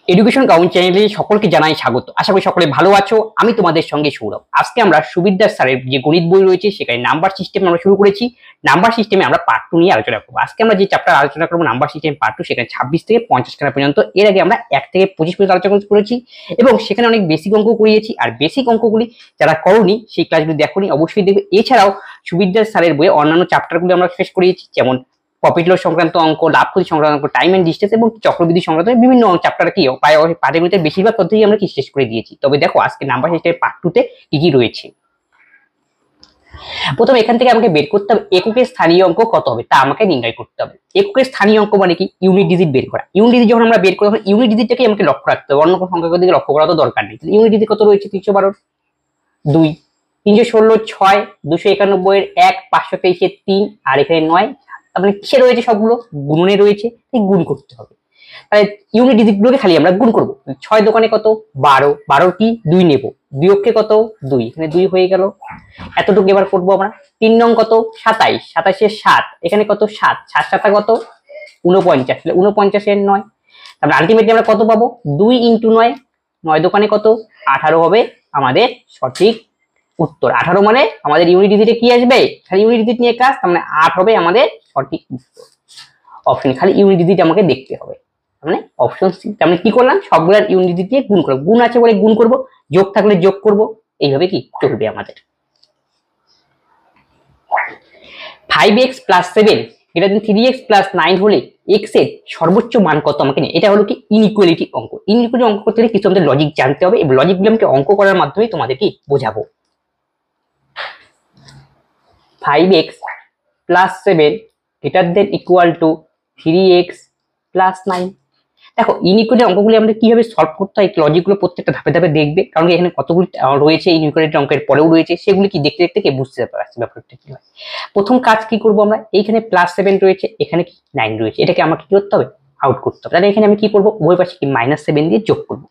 Education count চ্যানেলে সকলকে জানাই স্বাগত। আশা করি সকলে ভালো আছো। আমি তোমাদের সঙ্গে সৌরভ। আজকে আমরা সুবিদ্যার স্যারের যে গণিত বই রয়েছে সেখানে নাম্বার সিস্টেম আমরা শুরু করেছি। নাম্বার সিস্টেমে আমরা পার্ট 2 নিয়ে আলোচনা করব। আজকে আমরা যে চ্যাপ্টার আলোচনা করব নাম্বার সিস্টেম পার্ট 2, সেখানে 26 থেকে 50 খানা পর্যন্ত। এর আগে আমরা 1 থেকে 25 পর্যন্ত আলোচনা করেছি এবং সেখানে অনেক বেসিক অঙ্ক করিয়েছি। আর বেসিক অঙ্কগুলি যারা করোনি সেই ক্লাসগুলি দেখোনি অবশ্যই দেখবে। এছাড়াও সুবিদ্যার স্যারের বইয়ে অন্যান্য চ্যাপ্টারগুলি আমরা শেষ করিয়েছি, যেমন প্রফিট লস সংক্রান্ত অঙ্ক, লাভ ক্ষতি সংক্রান্ত অঙ্ক, টাইম এন্ড ডিস্টেন্স এবং চক্রবৃদ্ধি সংক্রান্ত বিভিন্ন চ্যাপ্টার কি পাঠ্যগুলিতে বেশিরভাগ পদ্ধতি আমরা কি শেষ করে দিয়েছি। তবে দেখো আজকে নাম্বার সিস্টেমের পার্ট 2 তে কি কি রয়েছে। প্রথমে এখান থেকে আমাকে বের করতে হবে এককের স্থানীয় অঙ্ক কত হবে, তা আমাকে নির্ণয় করতে হবে। এককের স্থানীয় অঙ্ক মানে কি? ইউনিট ডিজিট বের করা। ইউনিট ডিজিট যখন আমরা বের করি তখন ইউনিট ডিজিটটাকে আমাকে লক্ষ্য রাখতে হবে, অন্য কোনো সংখ্যার দিকে লক্ষ্য করা তো দরকার নেই। ইউনিট ডিজিট কত রয়েছে? 312 2, 316 6, 291 এর 1, 523 এর 3, আর এখানে 9। তাহলে কিসে রয়েছে? সবগুলো গুণনে রয়েছে, তাই গুণ করতে হবে। তাহলে ইউনিট ডিজিট গুলোকে খালি আমরা গুণ করব। 6 দোকানে কত? 12, 12 কি 2 নেব, বিয়োগকে কত 2, এখানে 2 হয়ে গেল। এতটুকু এবার করব আমরা। 3 নং কত? 27, 27 এর 7, এখানে কত 7, 7 7 কত 49, তাহলে 49 এর 9। তাহলে আলটিমেটলি আমরা কত পাবো? 2 × 9, 9 দোকানে কত 18 হবে আমাদের সঠিক উত্তর। 18 মানে আমাদের ইউনিট ডিজিটে কি আসবে? খালি ইউনিট ডিজিট নিয়ে কাজ, তার মানে 8 হবে আমাদের সঠিক উত্তর। অপশন খালি ইউনিট ডিজিট আমাকে দেখতে হবে, মানে অপশন সি। তার মানে কি করলাম? সবগুলোর ইউনিট ডিজিট দিয়ে গুণ করব। গুণ আছে বলে গুণ করব, যোগ থাকলে যোগ করব, এইভাবে কি চলবে আমাদের। 5x + 7 এটা 3x + 9 হলে x এর সর্বোচ্চ মান কত আমাকে নিয়ে, এটা হলো কি ইনইকুয়ালিটি অঙ্ক। ইনইকুয়ালিটি অঙ্ক করতে গেলে কিছু আমাদের লজিক জানতে হবে, এবং লজিকগুলো আমাকে অঙ্ক করার মাধ্যমে তোমাদের কি বোঝাবো। 5x + 7 = 3x + 9। দেখো ইনইকুয়ালিটি অঙ্কগুলি আমাদের কিভাবে সলভ করতে হয়, লজিকগুলো প্রত্যেকটা ধাপে ধাপে দেখবে, কারণ এখানে কতগুলি রয়েছে ইনইকুয়ালিটি অঙ্কের পরেও রয়েছে, সেগুলি কি দেখতে দেখতে বুঝতে পারছি ব্যাপারটা কি হয়। প্রথম কাজ কি করব আমরা? এইখানে +7 রয়েছে, এখানে কি 9 রয়েছে, এটাকে আমাকে কি করতে হবে? আউট করতে হবে। তাহলে এখানে আমি কি করব? উভয় পাশে কি -7 দিয়ে যোগ করব।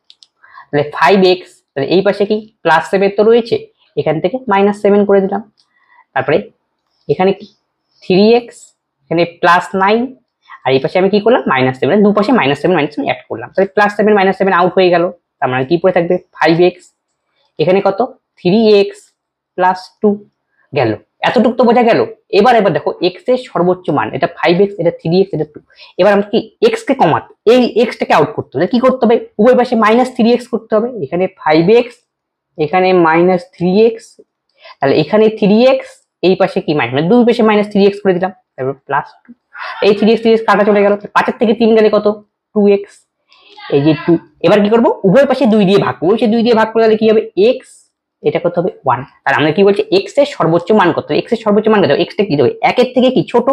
তাহলে 5x, তাহলে এই পাশে কি +7 তো রয়েছে, এখান থেকে -7 করে দিলাম। তারপরে এখানে কি 3x, এখানে +9, আর এই পাশে আমি কি করলাম? -7, দুপাশে -7 অ্যাড করলাম। তাহলে +7 -7 আউট হয়ে গেল। তার মানে কি পড়ে থাকবে? 5x, এখানে কত 3x + 2 গেল। এতটুকু তো বোঝা গেল। এবার দেখো x এর সর্বোচ্চ মান, এটা 5x, এটা 3x, এটা 2। এবার আমরা কি x কে কমাতে, এই x টাকে আউট করতে হবে। কি করতে হবে? উভয় পাশে -3x করতে হবে। এখানে 5x, এখানে -3x, তাহলে এখানে 3x, এই পাশে কি দুই পাশে -3x করে দিলাম, তারপর +2। এই 3x কাটা চলে গেল। 5 এর থেকে 3 গেলে কত? 2x, এই যে 2। এবার কি করব? উভয় পাশে 2 দিয়ে ভাগ করব। সেই 2 দিয়ে ভাগ করলে কি হবে? x, এটা কত হবে? 1। আর আমরা কি বলছি? x এর সর্বোচ্চ মান কত? x এর সর্বোচ্চ মান কত? x টা কি দেবে? 1 এর থেকে কি ছোট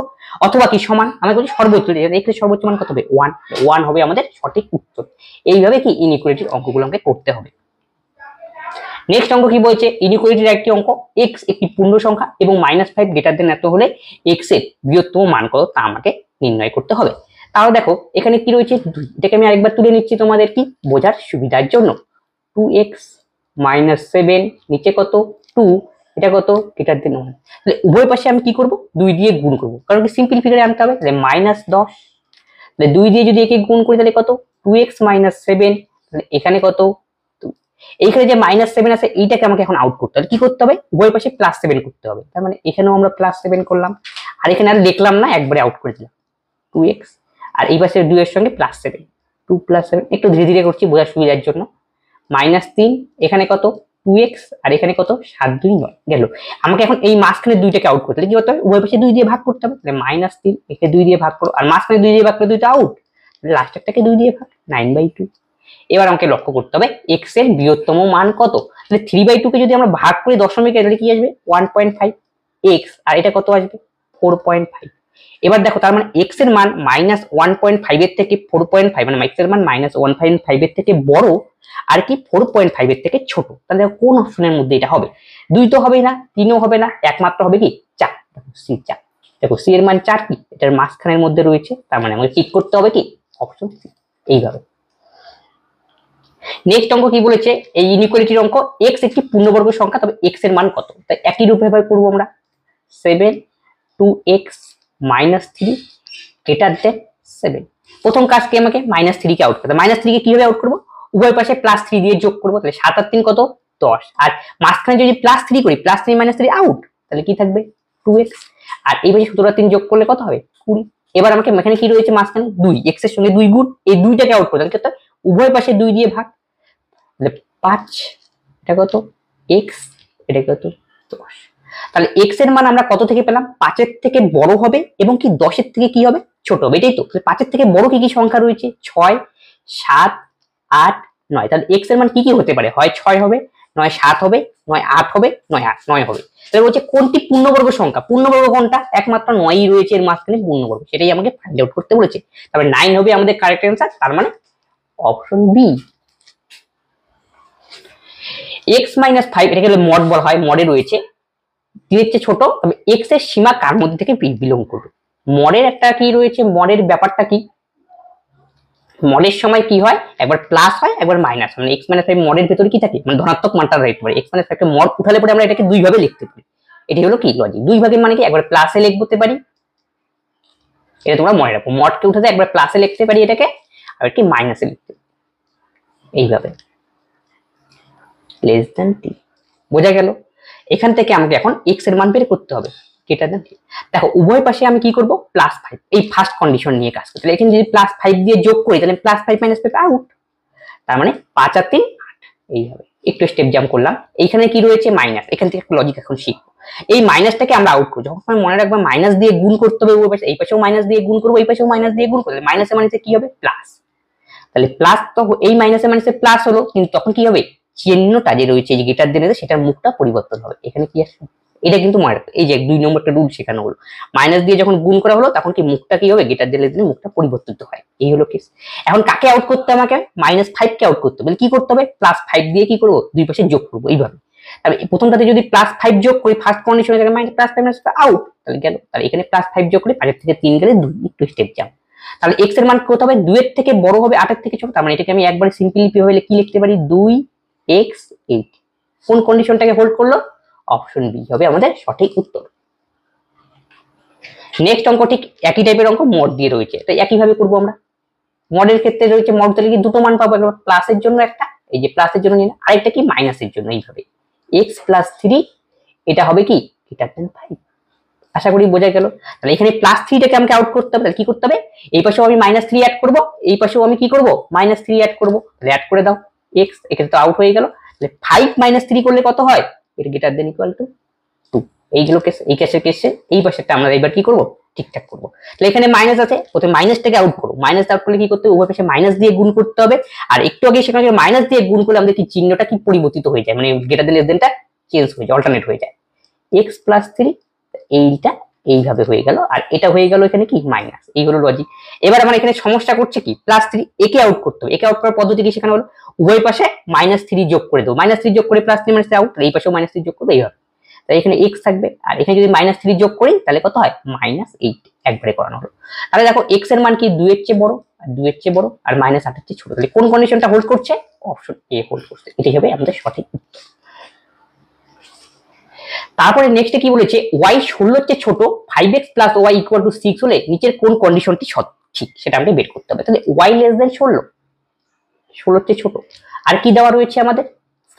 অথবা কি সমান? আমরা বলছি সর্বোচ্চ, x এর সর্বোচ্চ মান কত হবে? 1। 1 হবে আমাদের সঠিক উত্তর। এইভাবে কি ইনইকুয়ালিটির অঙ্কগুলো আমাকে করতে হবে। নেক্সট অঙ্ক কি বলছে? ইনইকুয়ালিটির একটি অঙ্ক, x একটি পূর্ণ সংখ্যা এবং -5 এত হলে x এর বৃহত্তম মান কত, তা আমাকে নির্ণয় করতে হবে। তাহলে দেখো এখানে কি রয়েছে? 2। এটাকে আমি আরেকবার তুলে নিচ্ছি তোমাদের কি বোঝার সুবিধার জন্য। 2x - 7, নিচে কত 2, এটা কত 1। তাহলে উভয় পাশে আমি কি করব? 2 দিয়ে গুণ করব, কারণ কি সিম্পল ফিগারে আনতে হবে। তাহলে -10, তাহলে 2 দিয়ে যদি একে গুণ করি তাহলে কত? 2x - 7, তাহলে এখানে কত? এইখানে যে -7 আছে এইটাকে আমাকে এখন আউট করতে হবে। কি করতে হবে? উভয় পাশে +7 করতে হবে। তার মানে এখানেও আমরা +7 করলাম, আর এখানে আর দেখলাম না, একবারে আউট করে দিলাম 2x, আর এই পাশে 2 এর সঙ্গে +7, 2 + 7। একটু ধীরে ধীরে করছি বোঝার সুবিধার জন্য। -3, এখানে কত 2x, আর এখানে কত 7 2 9 গেল। আমাকে এখন এই মাঝখানে 2টাকে আউট করতে হবে। কি করতে হবে? উভয় পাশে 2 দিয়ে ভাগ করতে হবে। তাহলে -3, একে 2 দিয়ে ভাগ করো, আর মাঝখানে 2 দিয়ে ভাগ করে 2টা আউট, লাস্টেরটাকে 2 দিয়ে ভাগ, 9/2। এবার আমাকে লক্ষ্য করতে হবে x এর বৃহত্তম মান কত। তাহলে 3/2 কে যদি আমরা ভাগ করি দশমিকে, তাহলে কি আসবে? 1.5 x, আর এটা কত আসবে? 4.5। এবার দেখো তার মানে x এর মান -1.5 এর থেকে 4.5, মানে x এর মান -1.5 এর থেকে বড়, আর কি 4.5 এর থেকে ছোট। তাহলে কোন অপশনের মধ্যে এটা হবে? 2 তো হবেই না, 3ও হবে না, একমাত্র হবে কি 4। দেখো সি 4। দেখো সি এর মান 4 কি এটার মাঝখানের মধ্যে রয়েছে, তার মানে আমাকে ঠিক করতে হবে কি অপশন সি। এইভাবে নেক্সট অঙ্ক কি বলেছে? এই ইনইকুয়ালিটির অঙ্ক, x একটি পূর্ণবর্গ সংখ্যা, তবে x এর মান কত? তাই একই রূপে ভাবে করব আমরা। 7 2x - 3 > 7। প্রথম কাজকে আমাকে -3 কে আউট করতে, -3 কে কিভাবে আউট করবো, উভয় পাশে +3 দিয়ে যোগ করবো, তাহলে 7 আর 3 কত 10, আর মাঝখানে যদি +3 করি, +3 -3 আউট, তাহলে কি থাকবে 2x, আর এই পাশে 17 আর 3 যোগ করলে কত হবে 20। এবার আমাকে এখানে কি রয়েছে মাঝখানে 2, x এর সঙ্গে 2 গুণ, এই 2টাকে আউট করতে হবে, উভয় পাশে 2 দিয়ে ভাগ, তাহলে 5, এটা কত x, এটা কত 10। তাহলে x এর মান আমরা কত থেকে পেলাম, 5 এর থেকে বড় হবে এবং কি 10 এর থেকে কি হবে ছোট হবে, এটাই তো। 5 এর থেকে বড় কি কি সংখ্যা রয়েছে, 6, 7, 8, 9। তাহলে x এর মান কি কি হতে পারে, হয় 6 হবে, নয় 7 হবে, নয় 8 হবে, নয় 9 হবে। তাহলে বলছে কোনটি পূর্ণবর্গ সংখ্যা, পূর্ণবর্গ কোনটা, একমাত্র 9ই রয়েছে এর মাঝখানে পূর্ণবর্গ, সেটাই আমাকে ফাইন্ড আউট করতে বলেছে। তবে 9 হবে আমাদের কারেক্ট অ্যান্সার, তার মানে অপশন বি। x - 5 এটাকে মড বলা হয়, মডে রয়েছে 3 এর চেয়ে ছোট, তবে x এর সীমা কার মধ্যে থেকে বিলং করবে। মডের একটা কি রয়েছে, মডের ব্যাপারটা কি, মডের সময় কি হয়, একবার প্লাস হয় একবার মাইনাস, মানে x - 5 মডের ভেতরে কি থাকে, মানে ধনাত্মক মানটা রাখতে পারে। x - 5 কে মড উঠালে পরে আমরা এটাকে দুই ভাবে লিখতে পারি, এটি হলো কি লজিক। দুই ভাগের মানে কি, একবার প্লাসে লিখতে পারি, এটা তোমরা মনে রাখো, মডকে উঠাতে একবার প্লাসে লিখতে পারি এটাকে, আর কি মাইনাসে লিখতে পারি, এইভাবে লেস দ্যান t। বোঝা গেল? এখান থেকে আমাকে এখন x এর মান বের করতে হবে, গ্রেটার দ্যান t। দেখো উভয় পাশে আমি কি করব, +5, এই ফার্স্ট কন্ডিশন নিয়ে কাজ করতে। এখানে যদি +5 দিয়ে যোগ করি, তাহলে +5 - 5 আউট, তার মানে 5 আর 3 8, এইভাবে একটু স্টেপ জাম্প করলাম। এইখানে কি রয়েছে মাইনাস, এখান থেকে একটা লজিক এখন শিখবো। এই মাইনাসটাকে আমরা আউট করব, যখন মনে রাখবা মাইনাস দিয়ে গুণ করতে হবে উভয় পাশে, এই পাশেও মাইনাস দিয়ে গুণ করব, এই পাশেও মাইনাস দিয়ে গুণ করলে মাইনাসে মাইনাসে কি হবে প্লাস, তাহলে প্লাস তো এই মাইনাসে মাইনাসে প্লাস হলো, কিন্তু তখন কি হবে, চিহ্নটা যে রয়েছে যে গ্রেটার দেন সেটার মুখটা পরিবর্তন হবে। এখানে কি আসবে, এটা কিন্তু এই যে 2 নম্বরটা রুল শেখানো হলো, মাইনাস দিয়ে যখন গুণ করা হলো তখন কি মুখটা কি হবে, গ্রেটার দেন মুখটা পরিবর্তিত হয়, এই হলো কেস। এখন কাকে আউট করতে, আমাকে -5 কে আউট করতে হবে, কি করতে হবে, +5 দিয়ে কি করব, দুই পাশে যোগ করব এইভাবে। তাহলে প্রথমটাতে যদি +5 যোগ করি, ফার্স্ট কন্ডিশনে জায়গায় -5 আউট, তাহলে গেল। তাহলে এখানে +5 যোগ করি, 5 এর থেকে 3 গেলে 2, একটু স্টেপ জাম্প। তাহলে x এর মান কত হবে, 2 এর থেকে বড় হবে 8 এর থেকে ছোট, তার মানে এটাকে আমি একবারে সিম্পলি হলে কি লিখতে পারি, 2x 8। কোন কন্ডিশনটাকে হোল্ড করলো, অপশন বি হবে আমাদের সঠিক উত্তর। নেক্সট অঙ্ক ঠিক একই টাইপের অঙ্ক, মড দিয়ে রয়েছে, তাই একই ভাবে করব আমরা। মডের ক্ষেত্রে রয়েছে, মড তাহলে কি দুটো মান পাবো, একটা প্লাসের জন্য একটা, এই যে প্লাসের জন্য নিলাম, আরেকটা কি মাইনাসের জন্য, এইভাবে x + 3, এটা হবে কি গ্রেটার দ্যান 5। আশা করি বোঝা গেল। তাহলে এখানে +3টাকে আমাকে আউট করতে হবে, তাহলে কি করতে হবে, এই পাশেও আমি -3 অ্যাড করব, এই পাশেও আমি কি করব -3 অ্যাড করব, তাহলে অ্যাড করে দাও x, এখানে তো আউট হয়ে গেল। তাহলে 5 - 3 করলে কত হয়, এটা গ্রেটার দ্যান ইকুয়াল টু 2। এইগুলো কেস, এই কেসে এই পাশেরটা আমরা এবার কি করব, ঠিকঠাক করব। তাহলে এখানে মাইনাস আছে, প্রথমে মাইনাসটাকে আউট করব, মাইনাস আউট করলে কি করতে হবে, উভয় পাশে মাইনাস দিয়ে গুণ করতে হবে। আর একটু আগে সেখানে মাইনাস দিয়ে গুণ করলে আমাদের কি চিহ্নটা কি পরিবর্তিত হয়ে যায়, মানে গ্রেটার দ্যান লেস দ্যানটা চেঞ্জ হয়ে যায়, অল্টারনেট হয়ে যায়। x + 3 এইটা এইভাবে হয়ে গেল, আর এটা হয়ে গেল এখানে কি মাইনাস, এই হলো লজিক। এবার আমার এখানে সমস্যা করছে কি, +3, একে আউট করতে হবে। একে আউট করার পদ্ধতি কি শেখানো হলো, উভয় পাশে -3 যোগ করে দেবো, -3 যোগ করে +3 - 3 আউট, এই পাশেও -3 যোগ করবো, এইভাবে। তাই এখানে x থাকবে, আর এখানে যদি -3 যোগ করি তাহলে কত হয়, -8, একবারে করানো হলো। তাহলে দেখো x এর মান কি 2 এর চেয়ে বড়, আর 2 এর চেয়ে বড়, আর -8 এর চেয়ে ছোট, তাহলে কোন কন্ডিশনটা হোল্ড করছে, অপশন এ হোল্ড করছে, এটাই হবে আমাদের সঠিক উত্তর। তারপরে নেক্সটে কি বলেছে, y 16 এর চেয়ে ছোট, 5x + y = 6 হলে নিচের কোন কন্ডিশনটি ঠিক, সেটা আমাকে বের করতে হবে। তাহলে y < 16, 16 এর চেয়ে ছোট, আর কি দেওয়া রয়েছে আমাদের,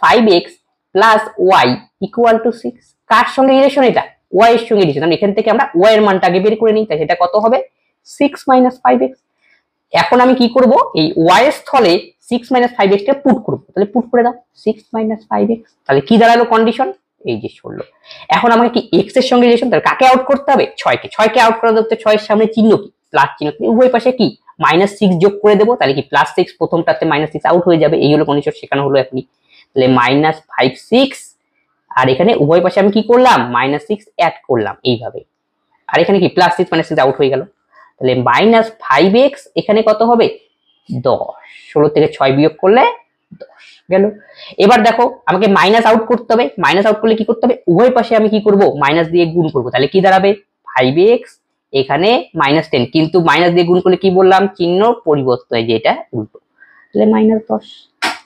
5x + y = 6। কার সঙ্গে রিলেশন, এটা y এর সঙ্গে রিলেশন। এখান থেকে আমরা y এর মানটা আগে বের করে নিই, তাই সেটা কত হবে, 6 - 5x। এখন আমি কি করব, এই y এর স্থলে 6 - 5x টা পুট করব, তাহলে পুট করে দাও 6 - 5x, তাহলে কি দাঁড়ালো কন্ডিশন, এই যে 16। এখন আমাকে কি x এর সঙ্গে রিলেশন, তাহলে কাকে আউট করতে হবে, 6কে আউট করা যাচ্ছে, 6 এর সামনে চিহ্ন কি, প্লাস চিহ্ন, উভয় পাশে কি -6 যোগ করে দেবো, তাহলে কি +6, প্রথমটাতে -6 আউট হয়ে যাবে, এই হলো কন্ডিশন শেখানো হলো এখনই। তাহলে -5 6, আর এখানে উভয় পাশে আমি কি করলাম, -6 অ্যাড করলাম এইভাবে, আর এখানে কি +6 -6 আউট হয়ে গেল। তাহলে -5x এখানে কত হবে, 10, 16 থেকে 6 বিয়োগ করলে 10 গেল। এবার দেখো আমাকে মাইনাস আউট করতে হবে, মাইনাস আউট করলে কি করতে হবে, উভয় পাশে আমি কি করব, মাইনাস দিয়ে গুণ করব, তাহলে কি দাঁড়াবে 5x, এখানে -10, কিন্তু মাইনাস দিয়ে গুণ করলে কি বললাম, চিহ্ন পরিবর্তন হয়, যে এটা উল্টো, তাহলে -10।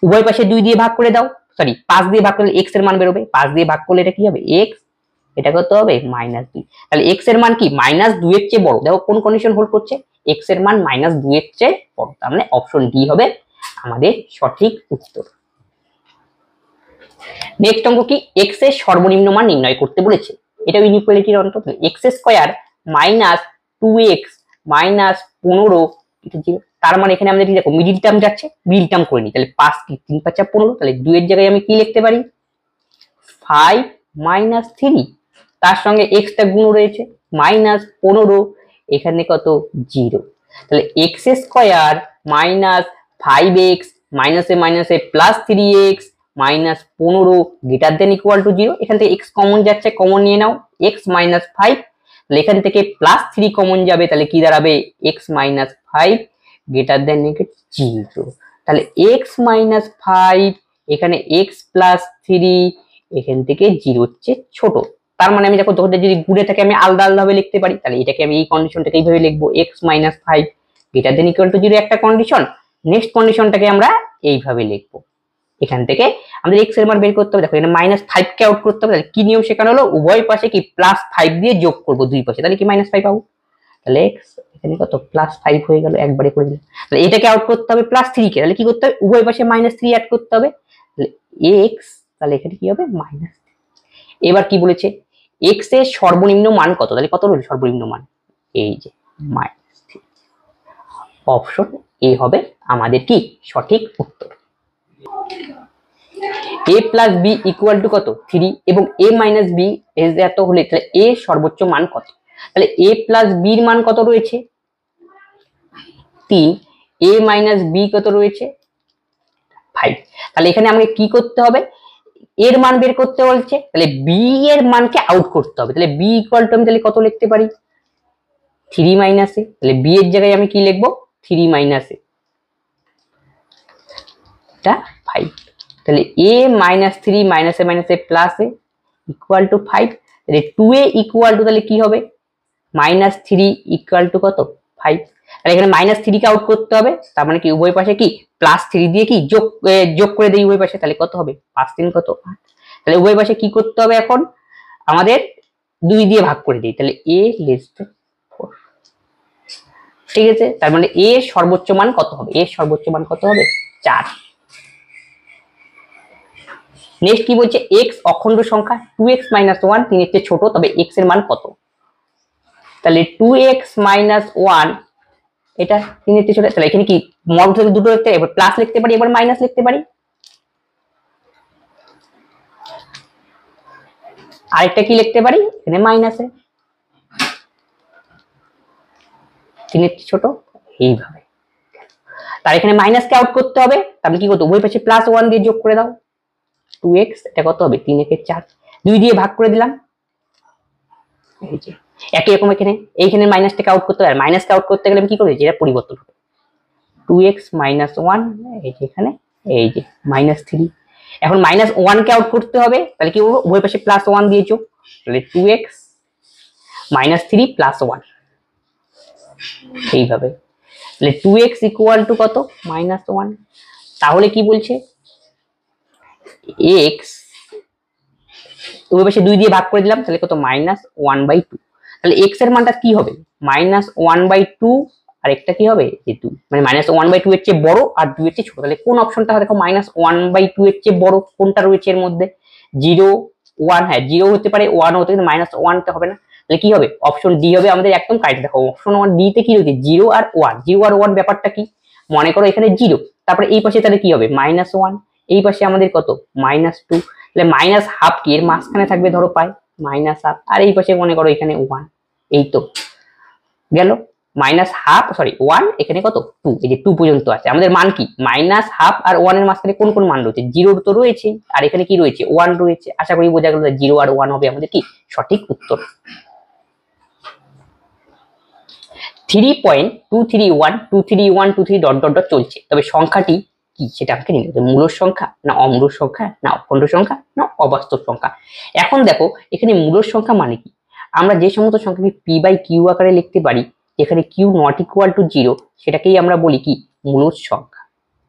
উভয় পাশে 2 দিয়ে ভাগ করে দাও, সরি 5 দিয়ে ভাগ করলে x এর মান বেরোবে, 5 দিয়ে ভাগ করলে এটা কি হবে x, এটা কত হবে -2। তাহলে x এর মান কি -2 এর চেয়ে বড়, দেখো কোন কন্ডিশন হোল্ড করছে, এক্স এর মান -2 এর চেয়ে বড়, তার মানে অপশন ডি হবে আমাদের সঠিক উত্তর। নেক্সট অঙ্ক কি, এক্স এর সর্বনিম্ন মান নির্ণয় করতে বলেছে। এটা ইনইকুয়ালিটির অঙ্ক। X square minus 2x minus 15 এটা 0, তার মানে এখানে আমাদের কি দেখো মিডিল টার্ম যাচ্ছে, মিডিল টার্ম করে নি, তাহলে 5 কি 3 5 15, তাহলে 2 এর জায়গায় আমি কি লিখতে পারি 5 মাইনাস 3, তার সঙ্গে x টা গুণ রয়েছে মাইনাস 15, এখানে কত 0, তাহলে x স্কয়ার মাইনাস 5x মাইনাসে মাইনাসে plus 3x minus 15 greater than equal to 0, এখান থেকে x কমন যাচ্ছে, কমন নিয়ে নাও, x মাইনাস 5, তাহলে এখান থেকে প্লাস 3 কমন যাবে, তাহলে কি দাঁড়াবে x মাইনাস 5 গ্রেটার দেন 0, তাহলে x মাইনাস 5 এখানে x প্লাস 3 এখান থেকে 0 হচ্ছে ছোট, তার মানে আমি দেখো ধরতে যদি গুণে থাকে আমি আলাদা আলাদা ভাবে লিখতে পারি, তাহলে এটাকে আমি এই কন্ডিশনটাকে এইভাবে লিখবো x minus 5 greater than equal to 0 একটা কন্ডিশন, নেক্সট কন্ডিশনটাকে আমরা এইভাবে লিখবো। এখান থেকে আমাদের x এর মান বের করতে হবে, দেখো এখানে -5 কে আউট করতে হবে, তাহলে কি নিয়ম শেখানো হলো উভয় পাশে কি +5 দিয়ে যোগ করব দুই পাশে, তাহলে কি -5 পাবো, তাহলে x এখানে কত +5 হয়ে গেল, একবারে করে দিলাম, তাহলে এটাকে আউট করতে হবে +3 কে, তাহলে কি করতে হবে উভয় পাশে -3 অ্যাড করতে হবে, তাহলে x তাহলে এখানে কি হবে -। এবার কি বলেছে x এর সর্বনিম্ন মান কত, তাহলে কত হলো সর্বনিম্ন মান এই যে -3, অপশন এ হবে আমাদের কি সঠিক উত্তর। a plus B equal to কত 3 এবং a মাইনাস বি এত হলে তাহলে a সর্বোচ্চ মান কত, তাহলে a প্লাস b এর মান কত রয়েছে 3, a মাইনাস b কত রয়েছে 5, তাহলে এখানে আমাকে কি করতে হবে এর মান বের করতে বলছে, তাহলে b এর মানকে আউট করতে হবে, তাহলে b ইকুয়াল টু আমি তাহলে কত লিখতে পারি 3 মাইনাস a, তাহলে b এর জায়গায় আমি কি লিখবো 3 মাইনাস a এটা 5, তাহলে a minus 3 minus a minus a plus a equal to 5, তাহলে 2a ইকুয়াল টু তাহলে কি হবে -3 ইকুয়াল টু কত 5, তাহলে এখানে -3 কে আউট করতে হবে, তার মানে কি উভয় পাশে কি +3 দিয়ে কি যোগ করে দেই উভয় পাশে, তাহলে কত হবে 5 3 কত 8, তাহলে উভয় পাশে কি করতে হবে এখন আমাদের 2 দিয়ে ভাগ করে দিই, তাহলে a লেস দেন 4, ঠিক আছে, তার মানে a এর সর্বোচ্চ মান কত হবে, a এর সর্বোচ্চ মান কত হবে 4। নেক্সট কি বলছে x অখণ্ড সংখ্যা 2x - 1 3 এর চেয়ে ছোট, তবে x এর মান কত, তাহলে 2x - 1 এটা 3 এর চেয়ে ছোট, তাহলে এখানে কি মড থেকে দুটো লিখতে এবার প্লাস লিখতে পারি এবার মাইনাস লিখতে পারি, আরেকটা কি লিখতে পারি এখানে মাইনাসে 3 এর চেয়ে ছোট এইভাবে, তার এখানে মাইনাস কে আউট করতে হবে, তাহলে কি করতে উভয় পাশে +1 দিয়ে যোগ করে দাও, 2x এটা কত হবে 3 একে 4, 2 দিয়ে ভাগ করে দিলাম, এই যে একই রকম এখানে এইখানে মাইনাসটাকে আউট করতে হবে, আর মাইনাসকে আউট করতে গেলে আমি কি করব যেটা পরিবর্তন হবে 2x - 1 এই যে এখানে এই যে -3, এখন -1 কে আউট করতে হবে, তাহলে কি করব উভয় পাশে +1 দিয়ে যোগ, তাহলে 2x -3 +1 এইভাবে, তাহলে 2x ইকুয়াল টু কত -1, তাহলে কি বলছে x উভয় পাশে 2 দিয়ে ভাগ করে দিলাম, তাহলে কত -1/2, তাহলে x এর মানটা কি হবে -1/2 আর একটা কি হবে যে 2, মানে -1/2 এর চেয়ে বড় আর 2 এর চেয়ে ছোট, তাহলে কোন অপশনটা দেখো -1/2 এর চেয়ে বড় কোনটা রয়েছে এর মধ্যে 0 1, হ্যাঁ 0 হতে পারে 1 হতে পারে, -1 টা হবে না, তাহলে কি হবে অপশন ডি হবে আমাদের একদম কারেক্ট। দেখো অপশন 1 ডি তে কি রয়েছে 0 আর 1, 0 আর 1 ব্যাপারটা কি মনে করো এখানে 0, তারপরে এই পাশে তাহলে কি হবে -1, এই পাশে আমাদের কত -2, তাহলে -1/2 কি এর মাঝখানে থাকবে ধরো পাই -1/2, আর এই পাশে মনে করো এখানে 1, এই তো গেল -1/2 সরি 1 এখানে কত 2, এই যে 2 পর্যন্ত আছে, আমাদের মান কি -1/2 আর 1 এর মাঝখানে কোন কোন মান রয়েছে 0 তো রয়েছে, আর এখানে কি রয়েছে 1 রয়েছে, আশা করি বোঝা গেল 0 আর 1 হবে আমাদের কি সঠিক উত্তর। 3.23123 চলছে, তবে সংখ্যাটি কি সেটা আমাকে নির্ণয় করতে হবে, মূলদ সংখ্যা না অমূলদ সংখ্যা না অখণ্ড সংখ্যা না অবাস্তব সংখ্যা। এখন দেখো এখানে মূলদ সংখ্যা মানে কি, আমরা যে সমস্ত সংখ্যাকে p/q আকারে লিখতে পারি যেখানে q নট ইকুয়াল টু 0 সেটাকেই আমরা বলি কি মূলদ সংখ্যা,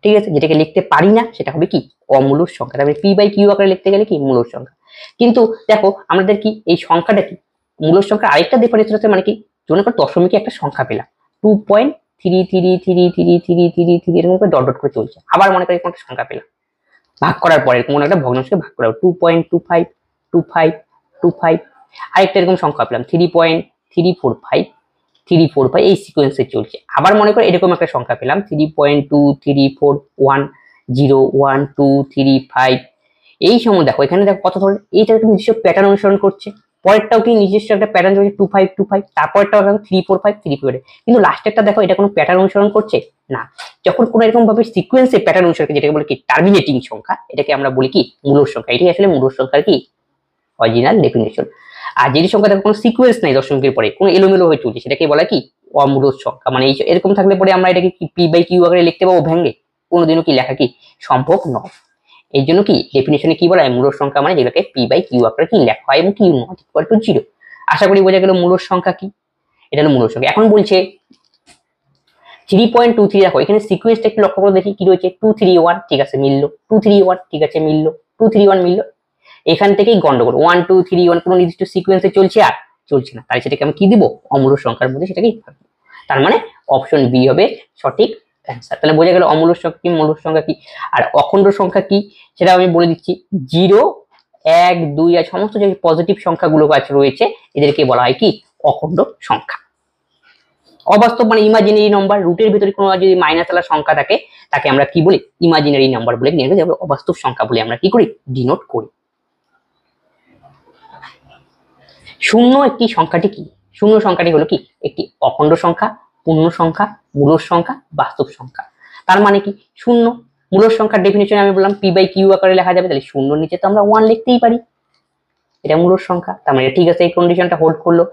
ঠিক আছে, যেটাকে লিখতে পারি না সেটা হবে কি অমূলদ সংখ্যা, তারপরে p/q আকারে লিখতে গেলে কি মূলদ সংখ্যা। কিন্তু দেখো আমাদের কি এই সংখ্যাটা কি মূলদ সংখ্যা আরেকটা ডিফারেন্স হচ্ছে, মানে কি যখন আমরা দশমিকে একটা সংখ্যা পেলাম 2.33333333 এরকম করে ডট ডট করে চলছে। আবার মনে করি এরকম একটা সংখ্যা পেলাম, ভাগ করার পরে কোন একটা ভগ্নাংশকে ভাগ করা 2.252525, আরেকটা এরকম সংখ্যা পেলাম 3.345 এই সিকোয়েন্সে চলছে। আবার মনে করি এরকম একটা সংখ্যা পেলাম 3.234101235। এই সময় দেখো এখানে দেখো কত ধরনের, এইটা একটা নিজস্ব প্যাটার্ন অনুসরণ করছে, পরেরটাও কি নিজস্ব একটা প্যাটার্ন চলছে 2525, তারপরটাও দেখো 345 কিন্তু লাস্টেরটা দেখো এটা কোনো প্যাটার্ন অনুসরণ করছে না। যখন কোনো এরকম ভাবে সিকোয়েন্সে প্যাটার্ন অনুসরণ যেটাকে বলে কি টার্মিনেটিং সংখ্যা, এটাকে আমরা বলি কি মূলদ সংখ্যা। এটাই আসলে মূলদ সংখ্যার কি অরিজিনাল ডেফিনিশন। আর যেটি সংখ্যা দেখো কোনো সিকোয়েন্স নাই দশমিকের পরে, কোনো এলোমেলো হয়ে চলছে, সেটাকে বলা কি অমূলদ সংখ্যা। মানে এরকম থাকলে পরে আমরা এটাকে কি পি বাই কিউ আকারে লিখতে পাবো ভেঙে, কোনোদিনও কি লেখা কি সম্ভব নয়। এই জন্য কি ডেফিনিশনে কি বলা হয় মূলদ সংখ্যা মানে যেগুলোকে পি বাই কিউ আকারে কি লেখা হয় এবং কিউ নট ইকুয়াল টু 0। আশা করি বোঝা গেল মূলদ সংখ্যা কি। এটা হলো মূলদ সংখ্যা। এখন বলছে 3.23 দেখো এখানে সিকোয়েন্সটা একটু লক্ষ্য করে দেখি কি রয়েছে 231, ঠিক আছে মিলল, 231 ঠিক আছে মিলল, 231 মিলল। এখান থেকেই গন্ডগোল 1 2 3 1 কোনো নির্দিষ্ট সিকোয়েন্সে চলছে আর চলছে না, তাই সেটাকে আমি কি দিব অমূলদ সংখ্যার মধ্যে সেটাকে থাকবে। তার মানে অপশন বি হবে সঠিক অ্যান্সার। তাহলে বোঝা গেল অমূলদ সংখ্যা কি, মূলদ সংখ্যা কি। আর অখণ্ড সংখ্যা কি সেটা আমি বলে দিচ্ছি, 0 1 2 আর সমস্ত যে পজিটিভ সংখ্যাগুলো আছে রয়েছে এদেরকে বলা হয় কি অখণ্ড সংখ্যা। অবাস্তব মানে ইমাজিনারি নাম্বার, রুটের ভিতরে কোনো যদি মাইনাস আলা সংখ্যা থাকে তাকে আমরা কি বলি ইমাজিনারি নাম্বার বলে, অবাস্তব সংখ্যা বলে আমরা কি করি ডিনোট করি। শূন্য একটি সংখ্যাটি কি, শূন্য সংখ্যাটি হলো কি একটি অখণ্ড সংখ্যা, পূর্ণ সংখ্যা, মূলদ সংখ্যা, বাস্তব সংখ্যা। তার মানে কি শূন্য মূলদ সংখ্যার ডেফিনিশন আমি বললাম পি বাই কিউ আকারে লেখা যাবে, তাহলে শূন্যর নিচে তো আমরা 1 লিখতেই পারি, এটা মূলদ সংখ্যা। তার মানে ঠিক আছে এই কন্ডিশনটা হোল্ড করলো।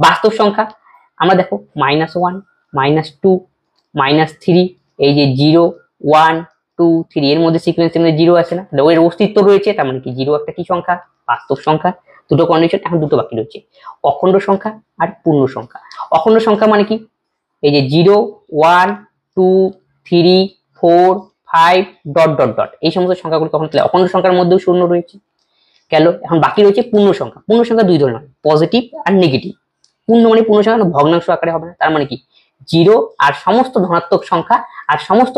বাস্তব সংখ্যা আমরা দেখো -1 -2 -3 এই যে 0 1 2 3 এর মধ্যে সিকোয়েন্সের মধ্যে 0 আছে না, এর অস্তিত্ব রয়েছে, তার মানে কি 0 একটা কি সংখ্যা বাস্তব সংখ্যা। দুটো কন্ডিশন, এখন দুটো বাকি রয়েছে অখণ্ড সংখ্যা আর পূর্ণ সংখ্যা। অখণ্ড সংখ্যা মানে কি এই যে 0 1 2 3 4 5 ডট ডট ডট এই সমস্ত সংখ্যাগুলো কখন, তাহলে অখণ্ড সংখ্যার মধ্যেও শূন্য রয়েছে গেল। এখন বাকি রয়েছে পূর্ণ সংখ্যা। পূর্ণ সংখ্যা দুই ধরনের, পজিটিভ আর নেগেটিভ। পূর্ণ মানে পূর্ণ সংখ্যা ভগ্নাংশ আকারে হবে না, তার মানে কি 0 আর সমস্ত ধনাত্মক সংখ্যা আর সমস্ত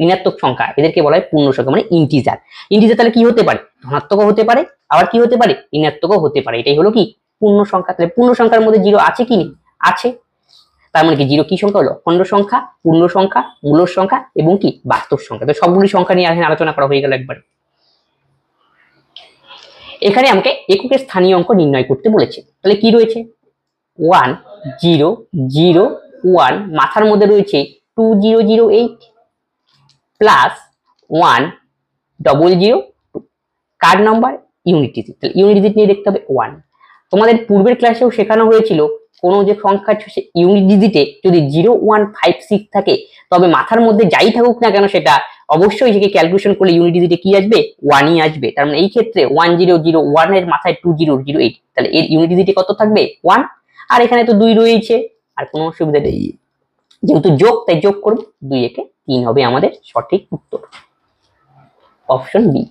ঋণাত্মক সংখ্যা এদেরকে বলা হয় পূর্ণ সংখ্যা মানে ইন্টিজার। ইন্টিজার তাহলে কি হতে পারে ধনাত্মকও হতে পারে আবার কি হতে পারে ঋণাত্মকও হতে পারে, এটাই হলো কি পূর্ণ সংখ্যা। তাহলে পূর্ণ সংখ্যার মধ্যে 0 আছে কি নেই, আছে। তার মানে কি 0 কি সংখ্যা হলো অখণ্ড সংখ্যা, পূর্ণ সংখ্যা, মূলদ সংখ্যা এবং কি বাস্তব সংখ্যা। তো সবগুলি সংখ্যা নিয়ে এখানে আলোচনা করা হয়ে গেল একবার। এখানে আমাকে এককের স্থানীয় অঙ্ক নির্ণয় করতে বলেছে, তাহলে কি রয়েছে 1 0 0 1, মাথার মধ্যে রয়েছে 2008 প্লাস 1 002, কার নাম্বার ইউনিট ডিজিট, তাহলে ইউনিট ডিজিট নিয়ে দেখতে হবে 1। তোমাদের পূর্বের ক্লাসেও শেখানো হয়েছিল কোন যে সংখ্যা ইউনিট ডিজিটে যদি 0156 থাকে তবে মাথার মধ্যে যাই থাকুক না কেন সেটা অবশ্যই সেকে ক্যালকুলেশন করলে ইউনিট ডিজিটে কি আসবে 1ই আসবে। তার মানে এই ক্ষেত্রে 1001 এর মাথায় 2008, তাহলে এর ইউনিট ডিজিটে কত থাকবে 1, আর এখানে তো 2 রয়েছে আর কোনো অসুবিধা নেই, যেহেতু যোগ তাই যোগ করব, 2 একে 3 হবে আমাদের সঠিক উত্তর, অপশন বি।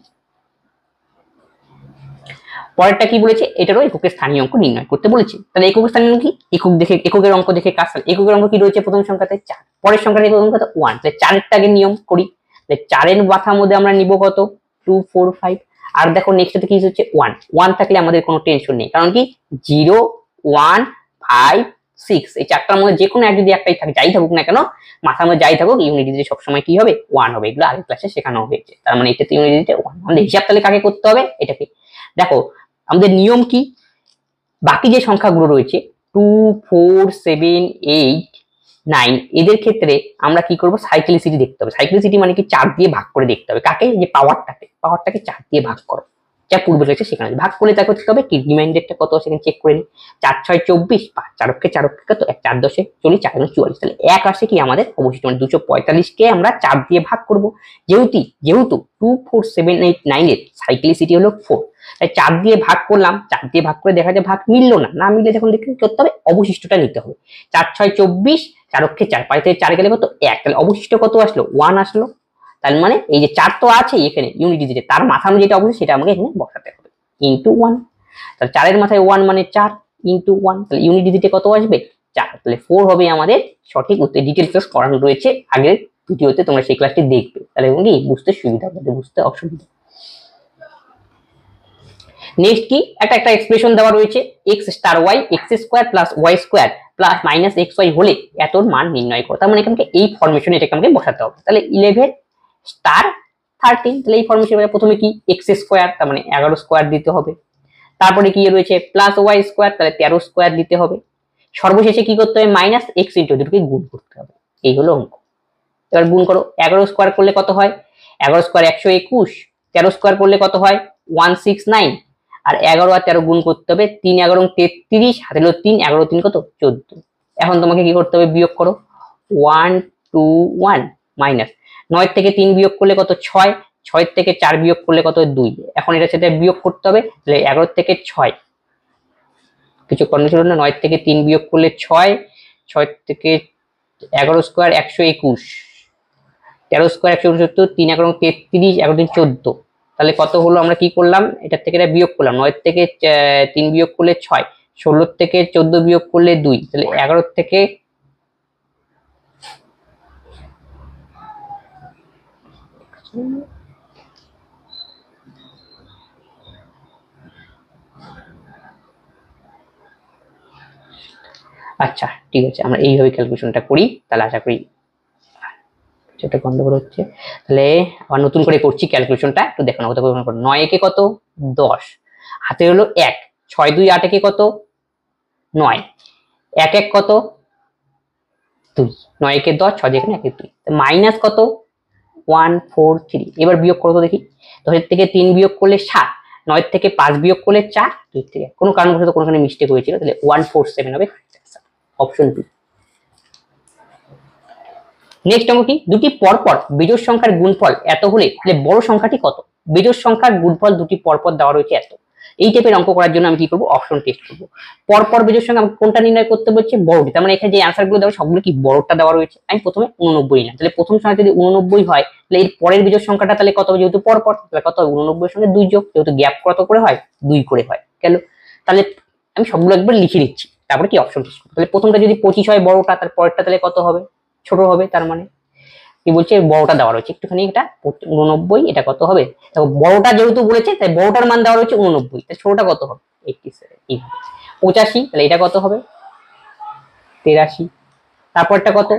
পরেরটা কি বলেছে এটারও এককের স্থানীয় অঙ্ক নির্ণয় করতে বলেছে, তাহলে এককের স্থানীয় অঙ্ক কি একক দেখে এককের অঙ্ক দেখে কাজ, এককের অঙ্ক কি রয়েছে প্রথম সংখ্যাতে 4, পরের সংখ্যাতে প্রথম সংখ্যাতে 1, তাহলে 4 এর নিয়ম করি, তাহলে 4 এর মাথার মধ্যে আমরা নিব কত 2 4 5, আর দেখো নেক্সটে কি হচ্ছে 1 1 থাকলে আমাদের কোনো টেনশন নেই, কারণ কি 0 1 5 6 এই চারটার মধ্যে যে কোনো এক যদি একটাই থাকে যাই থাকুক না কেন মাথার মধ্যে যাই থাকুক ইউনিট ডিজিটে সবসময় কি হবে 1 হবে, এগুলো আগের ক্লাসে শেখানো হয়েছে। তার মানে এটাতে ইউনিট ডিজিটে 1, আমাদের হিসাব তাহলে কাকে করতে হবে এটাকে। দেখো আমাদের নিয়ম কি বাকি যে সংখ্যাগুলো রয়েছে 2 4 7 8 9 এদের ক্ষেত্রে আমরা কি করব সাইক্লিসিটি দেখতে হবে। সাইক্লিসিটি মানে কি 4 দিয়ে ভাগ করে দেখতে হবে, কাকে যে পাওয়ারটাকে 4 দিয়ে ভাগ করো, যা পূর্বে রয়েছে সেখানে ভাগ করলে তা করতে হবে কি রিমাইন্ডারটা কত সেখানে চেক করে নি, 4 6 24 5 4 অক্ষে 4 অক্ষে কত 4 10 40 4 44, তাহলে 1 আসে কি আমাদের অবশিষ্ট মানে 245 কে আমরা 4 দিয়ে ভাগ করব, যেহেতু 2 4 7 8 9 এর সাইক্লিসিটি হলো 4, তাই 4 দিয়ে ভাগ করলাম, 4 দিয়ে ভাগ করে দেখা যায় ভাগ মিললো না মিললে যখন দেখতে করতে হবে অবশিষ্টটা নিতে হবে, 4 6 24 4 অক্ষে 4 5 থেকে 4 গেলে কত 1, তাহলে অবশিষ্ট কত আসলো 1 আসলো। তার মানে এই যে 4 তো আছে এখানে ইউনিট ডিজিটে, তার মাথার যেটা অবশিষ্ট সেটা আমাকে এখানে বসাতে হবে ইনটু 1, তাহলে 4 এর মাথায় 1 মানে 4 ইনটু 1, তাহলে ইউনিট ডিজিটে কত আসবে 4, তাহলে 4 হবে আমাদের সঠিক উত্তর। ডিটেলস করানো রয়েছে আগের ভিডিওতে, তোমরা সেই ক্লাসটি দেখবে, তাহলে কি বুঝতে সুবিধা হবে, বুঝতে অসুবিধা। নেক্সট কি, একটা এক্সপ্রেশন দেওয়া রয়েছে x star y x² plus y square plus minus xy হলে এতর মান নির্ণয় করো। তার মানে এখানে এই ফরমেশনে এটাকে আমাকে বসাতে হবে। তাহলে 11 স্টার 13, তাহলে এই ফরমেশনে প্রথমে কি x স্কোয়ার, তার মানে 11 স্কোয়ার দিতে হবে। তারপরে কি রয়েছে প্লাস y স্কোয়ার, তাহলে 13 স্কোয়ার দিতে হবে। সর্বশেষে কি করতে হবে, মাইনাস x ইন্টু দুটোকে গুণ করতে হবে। এই হলো অঙ্ক। এবার গুণ করো, 11 স্কোয়ার করলে কত হয়, 11 স্কোয়ার 121, 13 স্কোয়ার করলে কত হয় 169, আর 11 আর 13 গুণ করতে হবে, 3 11 33, হাতে হলো 3, 11 3 কত 14। এখন তোমাকে কি করতে হবে, বিয়োগ করো, 121 মাইনাস 9 থেকে 3 বিয়োগ করলে কত 6, 6 থেকে 4 বিয়োগ করলে কত 2। এখন এটা সাথে বিয়োগ করতে হবে, তাহলে 11 থেকে 6 কিছু কন্ডিশন ছিল না, 9 থেকে 3 বিয়োগ করলে 6, 6 থেকে 11 স্কোয়ার 121, 13 স্কোয়ার 169, 3 11 33, 11 3 14, তাহলে কত হলো, আমরা কি করলাম এটা থেকে এটা বিয়োগ করলাম, 9 থেকে 3 বিয়োগ করলে 6, 16 থেকে 14 বিয়োগ করলে 2, তাহলে 11 থেকে আচ্ছা ঠিক আছে, আমরা এইভাবে ক্যালকুলেশনটা করি, তাহলে আশা করি যেটা গন্ডগোল হচ্ছে। তাহলে আবার নতুন করে করছি ক্যালকুলেশনটা, একটু দেখো না, 9 একে কত 10, হাতে হলো 1, 6 2 8 একে কত 9, 1 1 কত 2, 9 একে 10, 6 যেখানে 1 2, মাইনাস কত 143। এবার বিয়োগ করো তো দেখি, 10 থেকে 3 বিয়োগ করলে 7, 9 থেকে 5 বিয়োগ করলে 4, 2 থেকে কোনো কারণবশত কোনোখানে মিস্টেক হয়েছিল, তাহলে 147 হবে অপশন বি। নেক্সট অঙ্ক কি, দুটি পরপর বিজোড় সংখ্যার গুণফল এত হলে তাহলে বড় সংখ্যাটি কত। বিজোড় সংখ্যার গুণফল দুটি পরপর দেওয়া রয়েছে এত, এই টাইপের অঙ্ক করার জন্য আমি কি করব, অপশন টেস্ট করব। পরপর বিজোড় সংখ্যা আমি কোনটা নির্ণয় করতে বলছি, বড়টি, তার মানে এখানে যে অ্যানসার গুলো দেওয়া সবগুলো কি বড়টা দেওয়া রয়েছে। আমি প্রথমে 89 নিলাম, তাহলে প্রথম সংখ্যা যদি 89 হয়, তাহলে এর পরের বিজোড় সংখ্যাটা তাহলে কত হবে, যেহেতু পরপর তাহলে কত হবে 89 এর সঙ্গে 2 যোগ, যেহেতু গ্যাপ কত করে হয় 2 করে হয় গেল। তাহলে আমি সবগুলো একবার লিখে দিচ্ছি, তারপরে কি অপশন টেস্ট করব। তাহলে প্রথমটা যদি 25 হয় বড়টা, তার পরেরটা তাহলে কত হবে, ছোট হবে। তার মানে কি বলছে, বড়টা দেওয়া রয়েছে একটুখানি, এটা 89, এটা কত হবে, দেখো বড়টা যেহেতু বলেছে তাই বড়টার মান দেওয়া রয়েছে 89, তাই ছোটটা কত হবে 87, এইভাবে 85, তাহলে এটা কত হবে 83, তারপরটা কত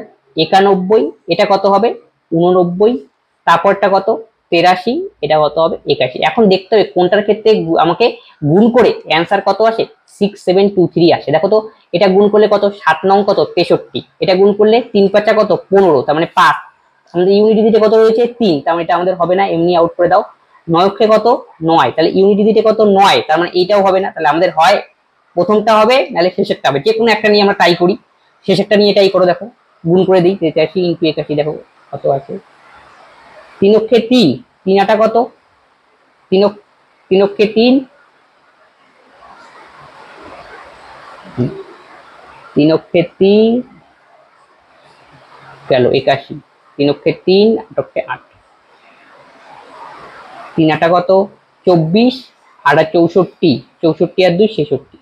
91, এটা কত হবে 89, তারপরটা কত 83, এটা কত হবে 81। এখন দেখতে হবে কোনটার ক্ষেত্রে আমাকে গুণ করে অ্যান্সার কত আসে 6723 আসে। দেখো তো এটা গুণ করলে কত 7 নং কত 63, এটা গুণ করলে 3 5 কত 15, তার মানে 5, আমাদের ইউনিটিতে কত রয়েছে 3, তার মানে এটা আমাদের হবে না, এমনি আউট করে দাও। 9 কে কত 9, তাহলে ইউনিটিতে কত 9, তার মানে এইটাও হবে না, তাহলে আমাদের হয় প্রথমটা হবে নাহলে শেষেরটা হবে, যে কোনো একটা নিয়ে আমরা ট্রাই করি। শেষেরটা নিয়ে ট্রাই করো, দেখো গুণ করে দিই 83 ইনটু 81, দেখো কত আছে 3 অক্ষে 3, 3 8 কত 3 অক্ষে 3, 3 অক্ষে 3 গেল 81, 3 অক্ষে 3, 8 অক্ষে 8, 3 8 কত 24, 8 64, 64 আর 2 66,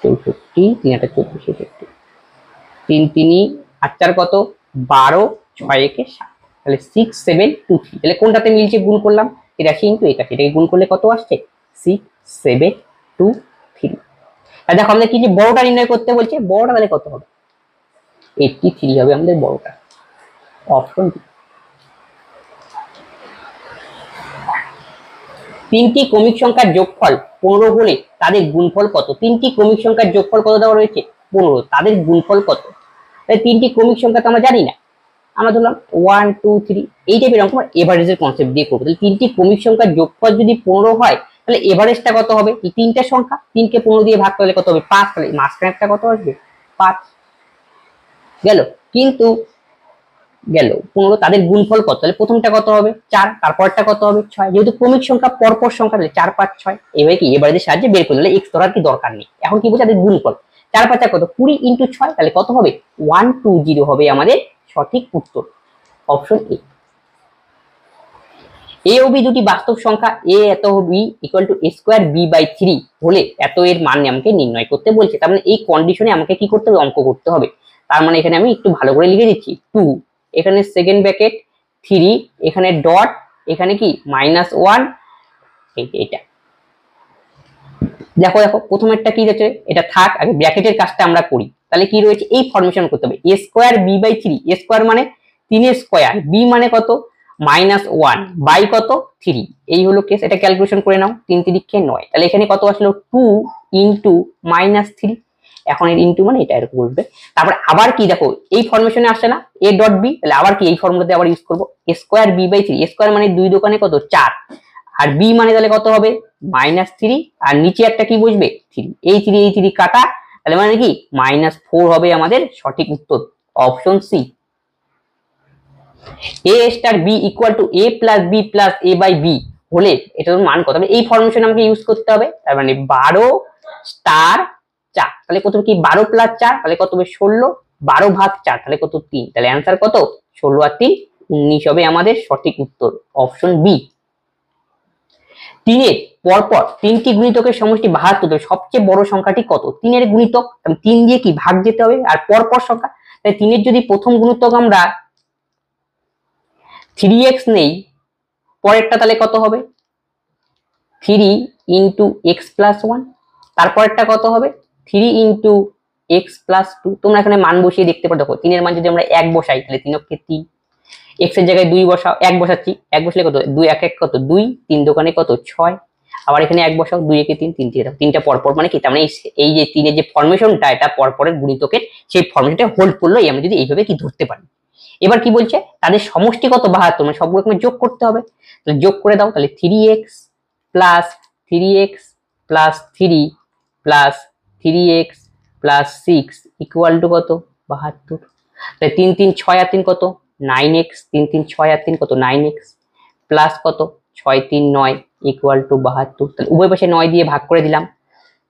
64, 3 8 24 66, 3 3 8 4 কত 12, 6 1 7, তাহলে 6723। তাহলে কোনটাতে মিলছে গুণ করলাম 83 ইনটু 81, এটাকে গুণ করলে কত আসছে 6723। আর দেখো আমাদের কি যে বড়টা নির্ণয় করতে বলছে, বড়টা তাহলে কত হবে 83 হবে আমাদের বড়টা, অপশন বি। তিনটি ক্রমিক সংখ্যার যোগফল 15 হলে তাদের গুণফল কত। তিনটি ক্রমিক সংখ্যার যোগফল কত দেওয়া রয়েছে 15, তাদের গুণফল কত। তাহলে তিনটি ক্রমিক সংখ্যা তো আমরা জানি না, আমরা ধরলাম 1 2 3, এই টাইপের অঙ্ক এভারেজের কনসেপ্ট দিয়ে করবো। তাহলে তিনটি ক্রমিক সংখ্যার যোগফল যদি 15 হয়, তাহলে এভারেজটা কত হবে, তিনটা সংখ্যা 3 কে 15 দিয়ে ভাগ করলে কত হবে 5, তাহলে মাঝখানেরটা কত আসবে 5 গেল। কিন্তু গেল 15, তাদের গুণফল কত, তাহলে প্রথমটা কত হবে 4, তারপরটা কত হবে 6, যেহেতু ক্রমিক সংখ্যা পরপর সংখ্যা তাহলে 4 5 6, এইভাবে কি এবারে সাহায্যে বের করলে এক্স ধরার কি দরকার নেই। এখন কি বলছে তাদের গুণফল 4 5 কত 20 ইনটু 6, তাহলে কত হবে 120 হবে আমাদের সঠিক উত্তর, option A. A O B দুটি বাস্তব সংখ্যা এ এত B equal to A square B by 3 হলে এত এর মান আমাকে নির্ণয় করতে বলছে। তার মানে এই কন্ডিশনে আমাকে কি করতে হবে, অঙ্ক করতে হবে। তার মানে এখানে আমি একটু ভালো করে লিখে দিচ্ছি 2, এখানে সেকেন্ড ব্র্যাকেট 3, এখানে ডট, এখানে কি -1, এইটা দেখো দেখো প্রথমেরটা কি রয়েছে, এটা থাক, আগে ব্র্যাকেটের কাজটা আমরা করি। তাহলে কি রয়েছে, এই ফরমেশন করতে হবে A square B by 3, A square মানে 3 এর স্কোয়ার, বি মানে কত -1 বাই কত 3, এই হলো কেস। এটা ক্যালকুলেশন করে নাও, 3 3 9, তাহলে এখানে কত আসলো 2 ইনটু -3, এখন এর ইনটু মানে এটা এরকম বলবে। তারপর আবার কি দেখো এই ফরমেশনে আসছে না a ডট বি, তাহলে আবার কি এই ফর্মুলাতে আবার ইউজ করব A square B by 3, A square মানে 2 দোকানে কত 4, আর বি মানে তাহলে কত হবে -3, আর নিচে একটা কি বসবে 3, এই 3 কাটা, তাহলে মানে কি -4 হবে আমাদের সঠিক উত্তর, option C. a star b equal to a plus b plus a by b হলে এটার মান কত হবে, এই ফরমেশন আমাকে ইউজ করতে হবে। তার মানে 12 স্টার 4, তাহলে কত কি 12 প্লাস 4, তাহলে কত হবে 16, 12 ভাগ 4 তাহলে কত 3, তাহলে অ্যান্সার কত 16 আর 3 19 হবে আমাদের সঠিক উত্তর, অপশন বি। 3 এর পরপর 3টি গুণিতকের সমষ্টি 72, সবচেয়ে বড় সংখ্যাটি কত, 3 এর গুণিতক 3 দিয়ে কি ভাগ যেতে হবে, আর পরপর সংখ্যা, তাই 3 এর যদি প্রথম গুণিতক আমরা 3x নেই, পরেরটা তাহলে কত হবে 3 ইন্টু এক্স প্লাস 1, তারপরেরটা কত হবে 3 ইন্টু এক্স প্লাস 2, তোমরা এখানে মান বসিয়ে দেখতে পারো। দেখো 3 এর মান যদি আমরা 1 বসাই তাহলে 3 অক্ষে 3, x এর জায়গায় 2 বসাও, 1 বসাচ্ছি, 1 বসলে কত 2 1 1 কত 2, 3 দোকানে কত 6, আবার এখানে 1 বসাও, 2 একে 3, 3 দিয়ে দাও, তিনটা পরপর মানে কি, তার মানে এই যে 3 এর যে ফরমেশনটা এটা পরপরের গুণিতকের সেই ফরমেশনটা হোল্ড করলো, আমরা যদি এইভাবে কি ধরতে পারি। এবার কি বলছে, তাদের সমষ্টি কত 72, মানে সবগুলো যোগ করতে হবে, তাহলে যোগ করে দাও, তাহলে 3x plus 3x plus 3 plus 3x plus 6 equal to কত 72, তাহলে 3 3 6 আর 3 কত 9x, 3 3 6 আর 3 কত 9x প্লাস কত 6 3 9 ইকুয়াল টু 72, তাহলে উভয় পাশে 9 দিয়ে ভাগ করে দিলাম,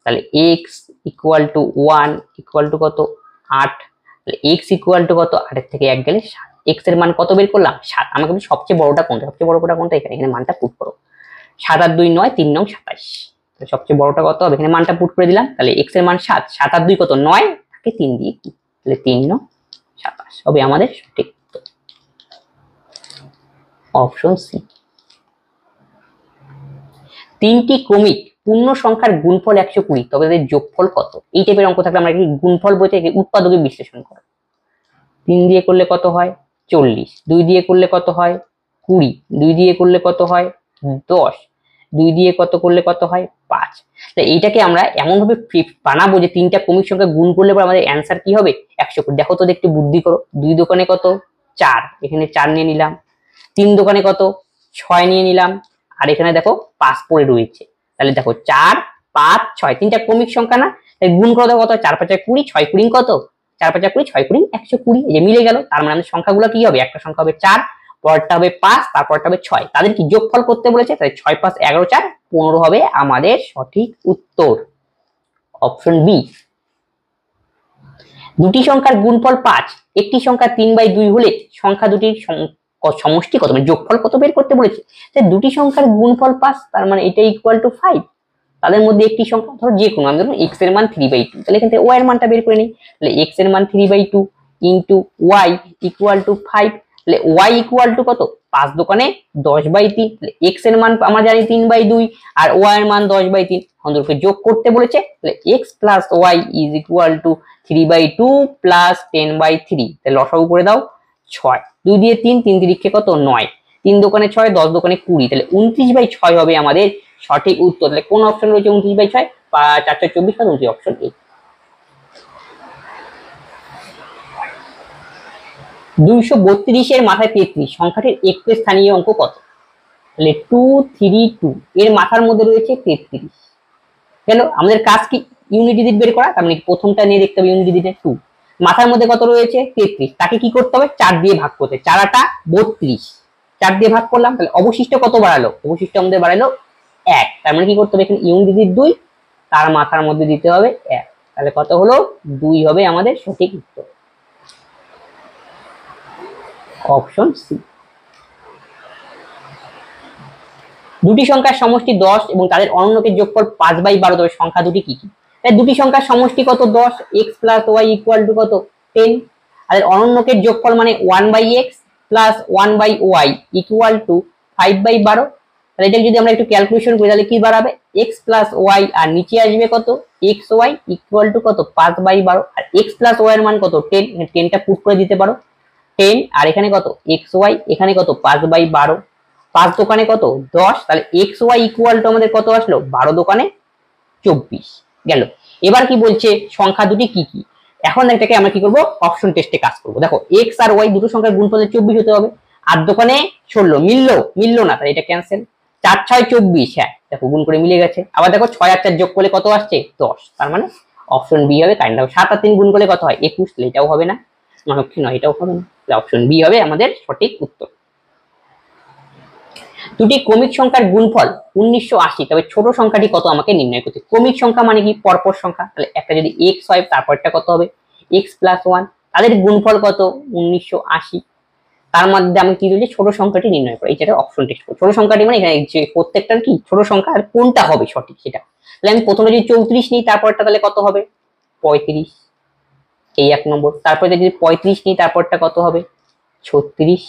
তাহলে x equal to 1 equal to কত 8, তাহলে x ইকুয়াল টু কত 8 এর থেকে 1 গেলে 7, x এর মান কত বের করলাম 7, আমাকে বলি সবচেয়ে বড়টা কোনটা, সবচেয়ে বড়টা কোনটা, এখানে মানটা পুট করো, 7 আর 2 9, 3 9 27, তাহলে সবচেয়ে বড়টা কত হবে, এখানে মানটা পুট করে দিলাম, তাহলে x এর মান 7, 7 আর 2 কত 9, তাকে 3 দিয়ে কি, তাহলে 3 9 27 হবে আমাদের সঠিক উত্তর, অপশন সি। 3টি ক্রমিক পূর্ণ সংখ্যার গুণফল 120, তবে তাদের যোগফল কত, এই টাইপের অঙ্ক থাকলে আমরা কি গুণফল বইতে উৎপাদকের বিশ্লেষণ করব। 3 দিয়ে করলে কত হয় 40, 2 দিয়ে করলে কত হয় 20, 2 দিয়ে করলে কত হয় 10, 2 দিয়ে কত করলে কত হয় 5, তাই এইটাকে আমরা এমন ভাবে বানাবো যে 3টা ক্রমিক সংখ্যা গুণ করলে পর আমাদের অ্যান্সার কি হবে 100। দেখো তো একটু বুদ্ধি করো, 2 দোকানে কত 4, এখানে 4 নিয়ে নিলাম, 3 দোকানে কত 6 নিয়ে নিলাম, আর এখানে দেখো 5 পড়ে রয়েছে, তাহলে দেখো 4 5 6 তিনটা ক্রমিক সংখ্যা না, তাই গুণ করে দাও কত 4 5 20, 6 20 কত 4 5 20, 6 20 120, এই যে মিলে গেল, তার মানে আমাদের সংখ্যাগুলো কি হবে, একটা সংখ্যা হবে 4, পরেরটা হবে 5, তারপরটা হবে 6, তাদের কি যোগফল করতে বলেছে, তাই 6 5 11 4 15 হবে আমাদের সঠিক উত্তর, অপশন বি। দুটি সংখ্যার গুণফল 5, একটি সংখ্যা 3/2 হলে সংখ্যা দুটির সমষ্টি কত, মানে যোগফল কত বের করতে বলেছে, তাই দুটি সংখ্যার গুণফল 5, তার মানে এটা ইকুয়াল টু 5, তাদের মধ্যে একটি সংখ্যা ধরো যে কোনো, আমি ধরুন x এর মান 3/2, তাহলে এখান থেকে y এর মানটা বের করে নিই, তাহলে x এর মান 3/2 ইনটু y ইকুয়াল টু 5, তাহলে y ইকুয়াল টু কত 5 দোকানে 10/3, তাহলে x এর মান আমরা জানি 3/2 আর y এর মান 10/3, আমাদেরকে যোগ করতে বলেছে, তাহলে x plus y is equal to 3/2 plus 10/3, তাহলে লসাগু করে দাও 6, 2 দিয়ে 3, 3 3 কত 9, 3 দোকানে 6, 10 দোকানে 20, তাহলে 29/6 হবে আমাদের সঠিক উত্তর। তাহলে কোন অপশন রয়েছে 29/6, 4 4 24 বা 29, অপশন এ। 232 এর মাথায় 33 সংখ্যাটির একটি স্থানীয় অঙ্ক কত, তাহলে 232 এর মাথার মধ্যে রয়েছে 33, গেল আমাদের কাজ কি ইউনিট ডিজিট বের করা, তার মানে প্রথমটা নিয়ে দেখতে হবে ইউনিট ডিজিটে 2, মাথার মধ্যে কত রয়েছে 33, তাকে কি করতে হবে 4 দিয়ে ভাগ করতে, 4 8 32, 4 দিয়ে ভাগ করলাম, তাহলে অবশিষ্ট কত বাড়ালো, অবশিষ্ট আমাদের বাড়ালো 1, তার মানে কি করতে হবে এখানে ইউনিট ডিজিট 2, তার মাথার মধ্যে দিতে হবে 1, তাহলে কত হলো 2 হবে আমাদের সঠিক উত্তর, অপশন সি। দুটি সংখ্যার সমষ্টি 10 এবং তাদের অনন্যকের যোগফল 5/12, তবে সংখ্যা দুটি কি কি? তাই দুটি সংখ্যার সমষ্টি কত? 10, x + y = কত? 10, আর অনন্যকের যোগফল মানে 1/x + 1/y = 5/12। তাহলে এটা যদি আমরা একটু ক্যালকুলেশন করি তাহলে কি দাঁড়াবে? x + y আর নিচে আসবে কত? xy = কত? 5/12, আর x + y এর মান কত? 10, 10টা পুট করে দিতে পারো। 10 আর এখানে কত? xy, এখানে কত? 5/12, 5 দোকানে কত? 10, তাহলে xy = আমাদের কত আসলো? 12 দোকানে 24 গেল। এবার কি বলছে? সংখ্যা দুটি কি কি? এখন এটাকে আমরা কি করব? অপশন টেস্টে কাজ করব। দেখো x আর y দুটো সংখ্যার গুণফল 24 হতে হবে। 8 দোকানে 16, মিললো না, তাহলে এটা ক্যান্সেল। 4 6 24, হ্যাঁ দেখো গুণ করে মিলে গেছে। আবার দেখো 6 আর 4 যোগ করলে কত আসছে? 10, তার মানে অপশন বি হবে কাইন্ড অফ। 7 আর 3 গুণ করলে কত হয়? 21, তাহলে এটাও হবে না, নয় এটাও হবে না, তাহলে অপশন বি হবে আমাদের সঠিক উত্তর। দুটি ক্রমিক সংখ্যার গুণফল 1980, তবে ছোট সংখ্যাটি কত আমাকে নির্ণয় করতে। ক্রমিক সংখ্যা মানে কি? পরপর সংখ্যা, তাহলে একটা যদি x হয় তারপরটা কত হবে? x + 1, তাদের গুণফল কত? 1980। তার মধ্যে আমি কি বলছি? ছোট সংখ্যাটি নির্ণয় করি। এইটা অপশন টেস্ট করি। ছোট সংখ্যাটি মানে এখানে যে প্রত্যেকটার কি ছোট সংখ্যা আর কোনটা হবে সঠিক সেটা। তাহলে আমি প্রথমে যদি 34 নিই তারপরটা তাহলে কত হবে? 35, এই 1 নম্বর। তারপরে যদি 35 নিই তারপরটা কত হবে? 36।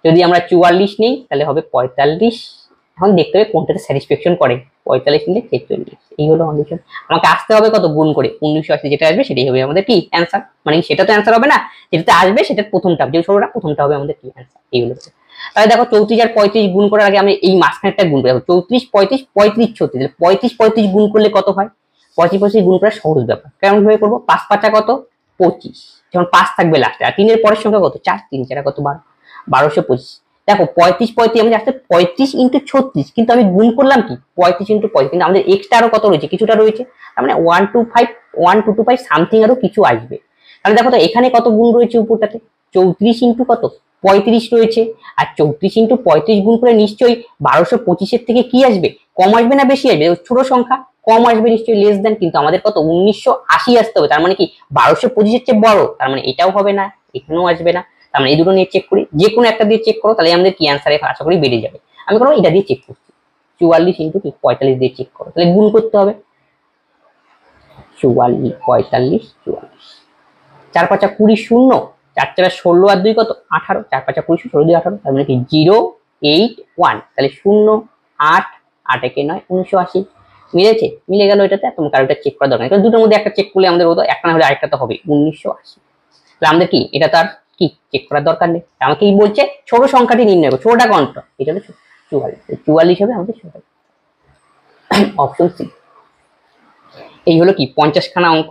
যদি আমরা 44 নিই তাহলে হবে 45। এখন দেখতে হবে কোনটাতে স্যাটিসফ্যাকশন করে। 45 নিলে 46, এই হলো কন্ডিশন। আমাকে আসতে হবে কত? গুণ করে 1980, যেটা আসবে সেটাই হবে আমাদের কি অ্যান্সার। মানে সেটা তো অ্যান্সার হবে না, যেটাতে আসবে সেটার প্রথমটা, যে ছোটটা প্রথমটা হবে আমাদের কি অ্যান্সার। এই হলো। তাহলে দেখো 34 আর 35 গুণ করার আগে আমি এই মাঝখানেরটা গুণ করব। 34 35 35 36, 35 35 গুণ করলে কত হয়? 35 35 গুণ করা সহজ ব্যাপার। কেমন ভাবে করব? 5 5 কত? 25, যখন 5 থাকবে লাস্টে, আর 3 এর পরের সংখ্যা কত? 4, 3 4 কত? 12, 1225। দেখো 35 35 আমি আসছে 35 × 36, কিন্তু আমি গুণ করলাম কি 35 × 35, কিন্তু আমাদের এক্সট্রা আরো কত রয়েছে? কিছুটা রয়েছে, তার মানে 1225 সামথিং আরো কিছু আসবে। তাহলে দেখো তো এখানে কত গুণ রয়েছে উপরটাতে? 34 × কত? 35 রয়েছে, আর 34 × 35 গুণ করে নিশ্চয়ই 1225 এর থেকে কি আসবে? কম আসবে না বেশি আসবে? ছোট সংখ্যা, কম আসবে নিশ্চয়ই, লেস দেন। কিন্তু আমাদের কত? 1980 আসতে হবে, তার মানে কি 1225 এর চেয়ে বড়, তার মানে এটাও হবে না, এখানেও আসবে না। তার মানে এই দুটো নিয়ে চেক করি, যে কোনো একটা দিয়ে চেক করো, তাহলে আমাদের কি অ্যান্সার আশা করি বেড়ে যাবে। আমি করবো এটা দিয়ে চেক করছি, 44 × 45 দিয়ে চেক করো, তাহলে গুণ করতে হবে 44 45 44, 4 5 20 শূন্য, 4 4 16 আর 2 কত? 18, 4 5 20 16 2 18, তার মানে কি 081, তাহলে 0 8 8 1 9 1980 মিলেছে, মিলে গেল। এটাতে তোমার কারোটা চেক করা দরকার নেই, দুটোর মধ্যে একটা চেক করলে আমাদের হতো, একটা না হলে আরেকটা তো হবে 1980। তাহলে আমাদের কি এটা তার কি চেক করার দরকার নেই। আমাকে কি বলছে? ছোট সংখ্যাটি নির্ণয় করো, ছোটটা কোনটা? এটা হলো 44, 44 হবে আমাদের অপশন সি। এই হলো কি 50 খানা অঙ্ক।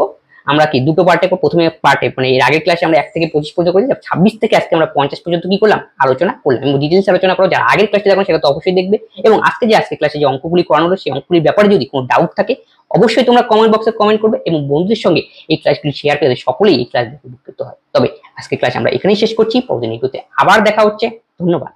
আমরা কি দুটো পার্টে, প্রথমে পার্টে মানে এর আগের ক্লাসে আমরা 1 থেকে 25 পর্যন্ত করেছি, 26 থেকে আজকে আমরা 50 পর্যন্ত কি করলাম? আলোচনা করলাম। এবং ডিটেইলস আলোচনা করো, যারা আগের ক্লাসে দেখো সেটা তো অবশ্যই দেখবে। এবং আজকে ক্লাসে যে অঙ্কগুলি করানো হলো সেই অঙ্কগুলির ব্যাপারে যদি কোনো ডাউট থাকে অবশ্যই তোমরা কমেন্ট বক্সে কমেন্ট করবে, এবং বন্ধুদের সঙ্গে এই ক্লাসগুলি শেয়ার করে সকলেই এই ক্লাস দেখে উপকৃত হয়। তবে আজকে ক্লাস আমরা এখানেই শেষ করছি, পরবর্তী ভিডিওতে আবার দেখা হচ্ছে। ধন্যবাদ।